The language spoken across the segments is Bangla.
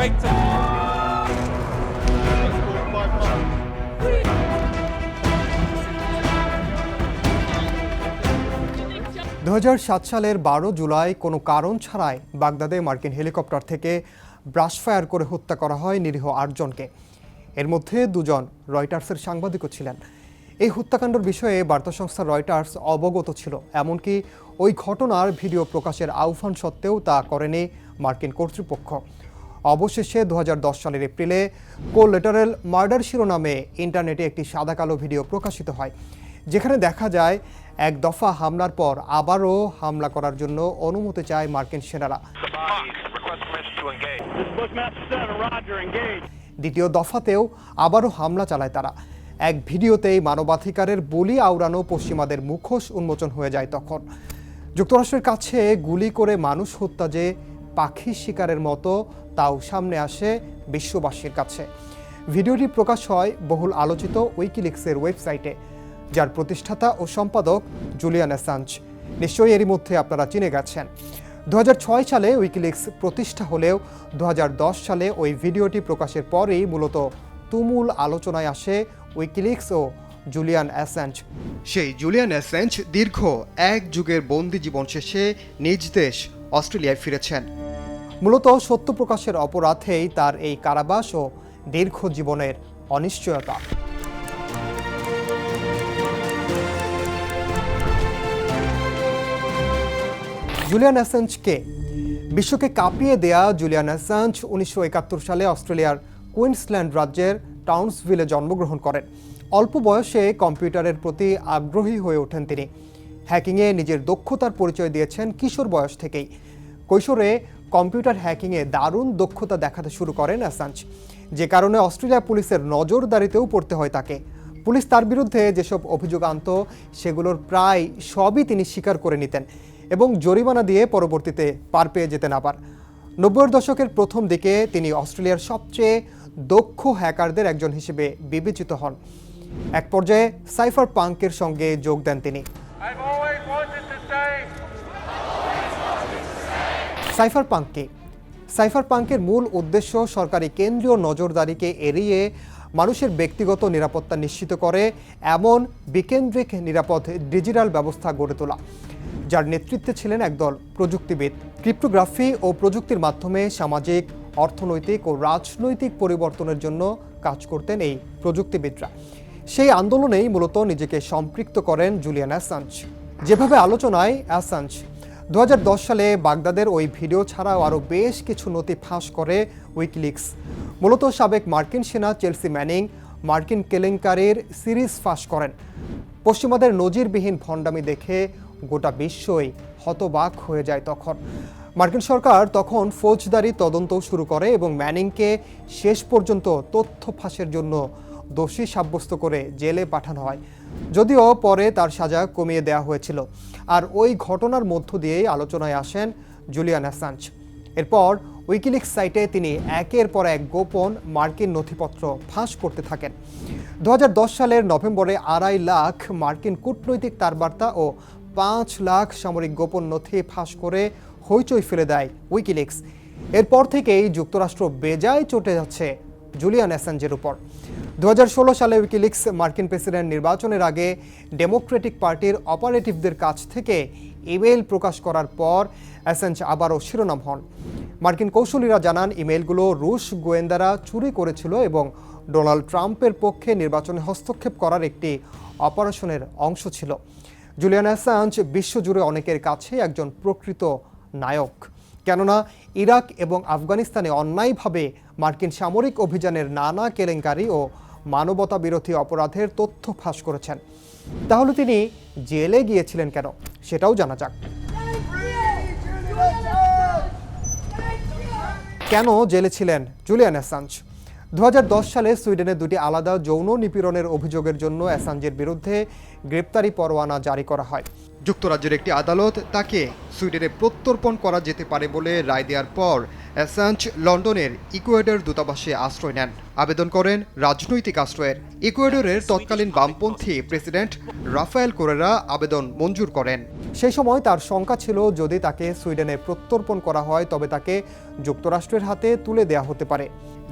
later. 2007 সালের 12 জুলাই কোনো কারণ ছাড়াই বাগদাদে মার্কিন হেলিকপ্টার থেকে ব্রাশ ফায়ার করে হত্যা করা হয় নিরীহ 8 জনকে। এর মধ্যে 2 জন রয়টার্সের সাংবাদিকও ছিলেন। এই হত্যাকাণ্ডের বিষয়ে বার্তা সংস্থা রয়টার্স অবগত ছিল, এমনকি ওই ঘটনার ভিডিও প্রকাশের আহ্বান সত্ত্বেও তা করেনি মার্কিন কর্তৃপক্ষ। অবশেষে 2010 সালের এপ্রিলে কোলেটারাল মার্ডার শিরোনামে ইন্টারনেটে একটি সাদা-কালো ভিডিও প্রকাশিত হয়, যেখানে দেখা যায় এক দফা হামলার পর আবারও হামলা করার জন্য অনুমতি চায় মার্কিন সেনারা। দ্বিতীয় দফাতেও আবারও হামলা চালায় তারা। এক ভিডিওতেই মানবাধিকারের বলি আওড়ানো পশ্চিমাদের মুখোশ উন্মোচন হয়ে যায় তখন। যুক্তরাষ্ট্রের কাছে গুলি করে মানুষ হত্যা যে পাখি শিকারের মতো, তাও সামনে আসে বিশ্ববাসীর কাছে। ভিডিওটি প্রকাশ হয় বহুল আলোচিত উইকিলিক্সের ওয়েবসাইটে, যার প্রতিষ্ঠাতা ও সম্পাদক জুলিয়ান অ্যাসাঞ্জ। নিশ্চয়ই এরই মধ্যে আপনারা চিনে গেছেন। 2006 সালে উইকিলিক্স প্রতিষ্ঠা হলেও 2010 সালে ওই ভিডিওটি প্রকাশের পরেই মূলত তুমুল আলোচনায় আসে উইকিলিক্স ও জুলিয়ান অ্যাসাঞ্জ। সেই জুলিয়ান অ্যাসাঞ্জ দীর্ঘ এক যুগের বন্দি জীবন শেষে নিজ দেশ অস্ট্রেলিয়ায় ফিরেছেন। মূলত সত্য প্রকাশের অপরাধেই তার এই কারাবাস ও দীর্ঘ জীবনের অনিশ্চয়তা। জুলিয়ান অ্যাসাঞ্জ কে? বিশ্বকে কাঁপিয়ে দেয়া জুলিয়ান অ্যাসাঞ্জ 1971 সালে অস্ট্রেলিয়ার কুইন্সল্যান্ড রাজ্যের টাউন্সভিলে জন্মগ্রহণ করেন। অল্প বয়সে কম্পিউটারের প্রতি আগ্রহী হয়ে ওঠেন তিনি। হ্যাকিংয়ে নিজের দক্ষতার পরিচয় দিয়েছেন কিশোর বয়স থেকেই। কৈশোরে কম্পিউটার হ্যাকিংয়ে দারুণ দক্ষতা দেখাতে শুরু করেন অ্যাসাঞ্জ, যে কারণে অস্ট্রেলিয়া পুলিশের নজরদারিতেও পড়তে হয় তাকে। পুলিশ তার বিরুদ্ধে যেসব অভিযোগ আনত সেগুলোর প্রায় সবই তিনি স্বীকার করে নিতেন এবং জরিমানা দিয়ে পরবর্তীতে পার পেয়ে যেতেন। আবার 90-এর দশকের প্রথম দিকে তিনি অস্ট্রেলিয়ার সবচেয়ে দক্ষ হ্যাকারদের একজন হিসেবে বিবেচিত হন। এক পর্যায়ে সাইফার পাঙ্কের সঙ্গে যোগ দেন তিনি। সাইফার পাঙ্কে সাইফার পাঙ্কের মূল উদ্দেশ্য সরকারি কেন্দ্রীয় নজরদারিকে এড়িয়ে মানুষের ব্যক্তিগত নিরাপত্তা নিশ্চিত করে এমন বিকেন্দ্রিক নিরাপদ ডিজিটাল ব্যবস্থা গড়ে তোলা, যার নেতৃত্বে ছিলেন একদল প্রযুক্তিবিদ। ক্রিপ্টোগ্রাফি ও প্রযুক্তির মাধ্যমে সামাজিক, অর্থনৈতিক ও রাজনৈতিক পরিবর্তনের জন্য কাজ করতেন এই প্রযুক্তিবিদরা। সেই আন্দোলনেই মূলত নিজেকে সম্পৃক্ত করেন জুলিয়ান অ্যাসাঞ্জ। যেভাবে আলোচনায় অ্যাসাঞ্জ 2010 সালে বাগদাদের ওই ভিডিও ছাড়াও আরও বেশ কিছু নথি ফাঁস করে উইকিলিক্স। মূলত সাবেক মার্কিন সেনা চেলসি ম্যানিং মার্কিন কেলেঙ্কারির সিরিজ ফাঁস করেন। পশ্চিমাদের নজিরবিহীন ভণ্ডামি দেখে গোটা বিশ্বই হতবাক হয়ে যায় তখন। মার্কিন সরকার তখন ফৌজদারি তদন্ত শুরু করে এবং ম্যানিংকে শেষ পর্যন্ত তথ্য ফাঁসের জন্য দোষী সাব্যস্ত করে জেলে পাঠানো হয়, যদিও পরে তার সাজা কমিয়ে দেওয়া হয়েছিল। আর ওই ঘটনার মধ্য দিয়েই আলোচনায় আসেন জুলিয়ান অ্যাসাঞ্জ। এরপর উইকিলিক্স সাইটে তিনি একের পর এক গোপন মার্কিন নথিপত্র ফাঁস করতে থাকেন। 2010 সালের নভেম্বরে 2.5 লাখ মার্কিন কূটনৈতিক তারবার্তা ও 5 লাখ সামরিক গোপন নথি ফাঁস করে হইচই ফেলে দেয় উইকিলিক্স। এরপর থেকেই যুক্তরাষ্ট্র বেজায় চটে যাচ্ছে জুলিয়ান অ্যাসাঞ্জের উপর। 2016 সালে উইকিলিক্স মার্কিন প্রেসিডেন্ট নির্বাচনের আগে ডেমোক্রেটিক পার্টির অপারেটিভদের কাছ থেকে ইমেইল প্রকাশ করার পর অ্যাসাঞ্জ আবারও শিরোনাম হন। মার্কিন কৌশলীরা জানান ইমেইলগুলো রুশ গোয়েন্দারা চুরি করেছিল এবং ডোনাল্ড ট্রাম্পের পক্ষে নির্বাচনে হস্তক্ষেপ করার একটি অপারেশনের অংশ ছিল। জুলিয়ান অ্যাসাঞ্জ বিশ্বজুড়ে অনেকের কাছে একজন প্রকৃত নায়ক, কেননা ইরাক এবং আফগানিস্তানে অন্যায়ভাবে মার্কিন সামরিক অভিযানের নানা কেলেঙ্কারি ও মানবতা বিরোধী অপরাধের তথ্য ফাঁস করেছেন। তাহলে তিনি জেলে গিয়েছিলেন কেন, সেটাও জানা যাক। কেন জেলে ছিলেন জুলিয়ান অ্যাসাঞ্জ? 2010 সালে সুইডেনে 2টি আলাদা যৌন নিপীড়নের অভিযোগের জন্য অ্যাসাঞ্জের বিরুদ্ধে গ্রেপ্তারি পরোয়ানা জারি করা হয়। যুক্তরাজ্যের একটি আদালত তাকে সুইডেনে প্রত্যর্পণ করা যেতে পারে বলে রায় দেওয়ার পর অ্যাসাঞ্জ লন্ডনের ইকুয়েডর দূতাবাসে আশ্রয় নেন, আবেদন করেন রাজনৈতিক আশ্রয়ের। ইকুয়েডরের তৎকালীন বামপন্থী প্রেসিডেন্ট রাফায়েল কোরেরা আবেদন মঞ্জুর করেন। সেই সময় তার শঙ্কা ছিল, যদি তাকে সুইডেনে প্রত্যর্পণ করা হয় তবে তাকে যুক্তরাষ্ট্রের হাতে তুলে দেওয়া হতে পারে।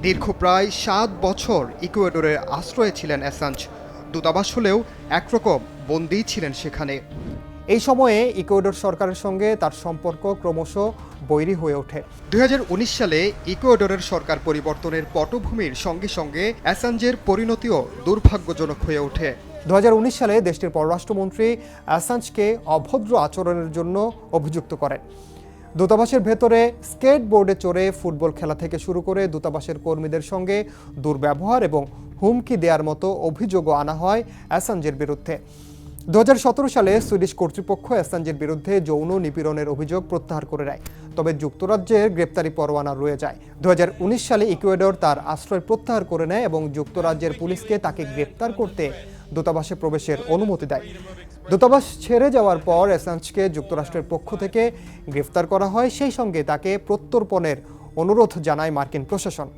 দীর্ঘ প্রায় 7 বছর ইকুয়েডরের আশ্রয়ে ছিলেন অ্যাসাঞ্জ। দূতাবাস হলেও একরকম বন্দী ছিলেন সেখানে। এই সময়ে ইকুয়েডর সরকারের সঙ্গে তার সম্পর্ক ক্রমশ বৈরী হয়ে ওঠে। 2019 সালে ইকুয়েডরের সরকার পরিবর্তনের পটভূমির সঙ্গে সঙ্গে অ্যাসাঞ্জের পরিণতিও দুর্ভাগ্যজনক হয়ে ওঠে। 2019 সালে দেশটির পররাষ্ট্রমন্ত্রী অ্যাসাঞ্জকে অভদ্র আচরণের জন্য অভিযুক্ত করেন। দূতাবাসের ভেতরে স্কেটবোর্ডে চড়ে ফুটবল খেলা থেকে শুরু করে দূতাবাসের কর্মীদের সঙ্গে দুর্ব্যবহার এবং হুমকি দেওয়ার মতো অভিযোগও আনা হয় অ্যাসাঞ্জের বিরুদ্ধে। 2017 সালে সুইডিশ কর্তৃপক্ষ অ্যাসাঞ্জের বিরুদ্ধে যৌন নিপীড়নের অভিযোগ প্রত্যাহার করে নেয়, তবে যুক্তরাজ্যের গ্রেপ্তারি পরোয়ানা রয়ে যায়। 2019 সালে ইকুয়েডর তার আশ্রয় প্রত্যাহার করে নেয় এবং যুক্তরাজ্যের পুলিশকে তাকে গ্রেপ্তার করতে দূতাবাসে প্রবেশের অনুমতি দেয়। দূতাবাস ছেড়ে যাওয়ার পর অ্যাসাঞ্জকে যুক্তরাষ্ট্রের পক্ষ থেকে গ্রেফতার করা হয়, সেই সঙ্গে তাকে প্রত্যর্পণের অনুরোধ জানায় মার্কিন প্রশাসন।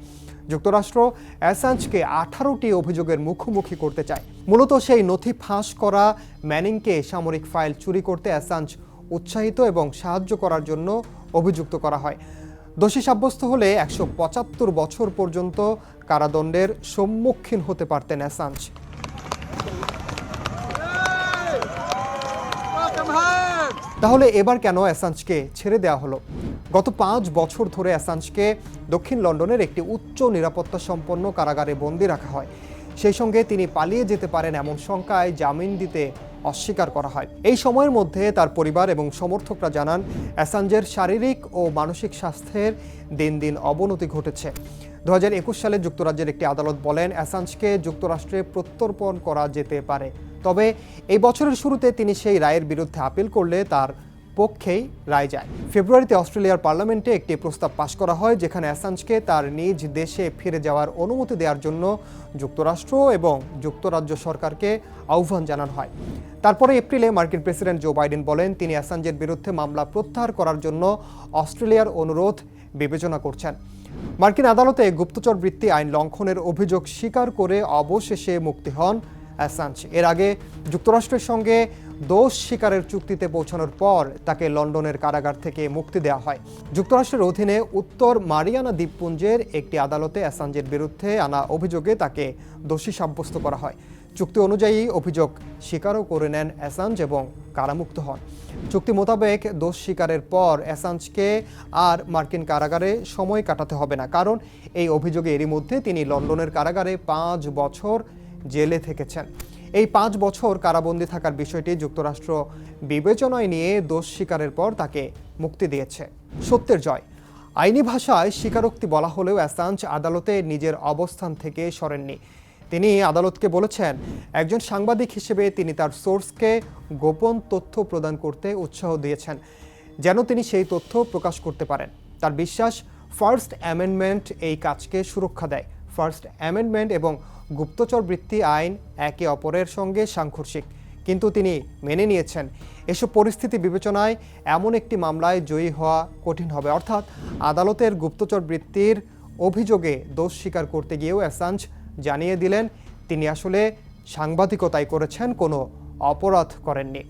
যুক্তরাষ্ট্র অ্যাসাঞ্জকে 18টি অভিযোগের মুখোমুখি করতে চায়। মূলত সেই নথি ফাঁস করা ম্যানিংকে সামরিক ফাইল চুরি করতে অ্যাসাঞ্জ উৎসাহিত এবং সাহায্য করার জন্য অভিযুক্ত করা হয়। দোষী সাব্যস্ত হলে 175 বছর পর্যন্ত কারাদণ্ডের সম্মুখীন হতে পারতেন অ্যাসাঞ্জ। তাহলে এবার কেন অ্যাসাঞ্জকে ছেড়ে দেওয়া হলো? গত 5 বছর ধরে অ্যাসাঞ্জকে দক্ষিণ লন্ডনের একটি উচ্চ নিরাপত্তা সম্পন্ন কারাগারে বন্দী রাখা হয়। সেই সঙ্গে তিনি পালিয়ে যেতে পারেন এমন শঙ্কায় জামিন দিতে অস্বীকার করা হয়। এই সময়ের মধ্যে তার পরিবার এবং সমর্থকরা জানান, অ্যাসাঞ্জের শারীরিক ও মানসিক স্বাস্থ্যের দিন দিন অবনতি ঘটেছে। 2021 সালে যুক্তরাজ্যের একটি আদালত বলেন, অ্যাসাঞ্জকে যুক্তরাষ্ট্রে প্রত্যর্পণ করা যেতে পারে। তবে এই বছরের শুরুতে তিনি সেই রায়ের বিরুদ্ধে আপিল করলে তার পক্ষেই রায় যায়। ফেব্রুয়ারিতে অস্ট্রেলিয়ার পার্লামেন্টে একটি প্রস্তাব পাশ করা হয়, যেখানে অ্যাসাঞ্জকে তার নিজ দেশে ফিরে যাওয়ার অনুমতি দেওয়ার জন্য যুক্তরাষ্ট্র এবং যুক্তরাজ্য সরকারকে আহ্বান জানানো হয়। তারপরে এপ্রিলে মার্কিন প্রেসিডেন্ট জো বাইডেন বলেন, তিনি অ্যাসাঞ্জের বিরুদ্ধে মামলা প্রত্যাহার করার জন্য অস্ট্রেলিয়ার অনুরোধ বিবেচনা করছেন। মার্কিন আদালতে গুপ্তচর বৃত্তি আইন লঙ্ঘনের অভিযোগ স্বীকার করে অবশেষে মুক্তি হন অ্যাসাঞ্জ। এর আগে যুক্তরাষ্ট্রের সঙ্গে দোষ স্বীকারের চুক্তিতে পৌঁছানোর পর তাকে লন্ডনের কারাগার থেকে মুক্তি দেওয়া হয়। যুক্তরাষ্ট্রের অধীনে উত্তর মারিয়ানা দ্বীপপুঞ্জের একটি আদালতে অ্যাসাঞ্জের বিরুদ্ধে আনা অভিযোগে তাকে দোষী সাব্যস্ত করা হয়। চুক্তি অনুযায়ী অভিযোগ স্বীকারও করে নেন অ্যাসাঞ্জ এবং কারামুক্ত হন। চুক্তি মোতাবেক দোষ স্বীকারের পর অ্যাসাঞ্জকে আর মার্কিন কারাগারে সময় কাটাতে হবে না, কারণ এই অভিযোগে এরই মধ্যে তিনি লন্ডনের কারাগারে 5 বছর জেলে থেকেছেন। এই 5 বছর কারাবন্দী থাকার বিষয়টি যুক্তরাষ্ট্র বিবেচনায় নিয়ে দোষ স্বীকারের পর তাকে মুক্তি দিয়েছে। সত্যের জয়। আইনি ভাষায় স্বীকারোক্তি বলা হলেও অ্যাসাঞ্জ আদালতে নিজের অবস্থান থেকে সরেননি। তিনি আদালতকে বলেছেন, একজন সাংবাদিক হিসেবে তিনি তার সোর্সকে গোপন তথ্য প্রদান করতে উৎসাহ দিয়েছেন, যেন তিনি সেই তথ্য প্রকাশ করতে পারেন। তার বিশ্বাস, ফার্স্ট অ্যামেন্ডমেন্ট এই কাজকে সুরক্ষা দেয়। ফার্স্ট অ্যামেন্ডমেন্ট এবং গুপ্তচর বৃত্তি আইন একে অপরের সঙ্গে সাংঘর্ষিক, কিন্তু তিনি মেনে নিয়েছেন এসব পরিস্থিতি বিবেচনায় এমন একটি মামলায় জয়ী হওয়া কঠিন হবে। অর্থাৎ আদালতের গুপ্তচর বৃত্তির অভিযোগে দোষ স্বীকার করতে গিয়েও অ্যাসাঞ্জ জানিয়ে দিলেন তিনি আসলে সাংবাদিকতাই করেছেন, কোনো অপরাধ করেননি।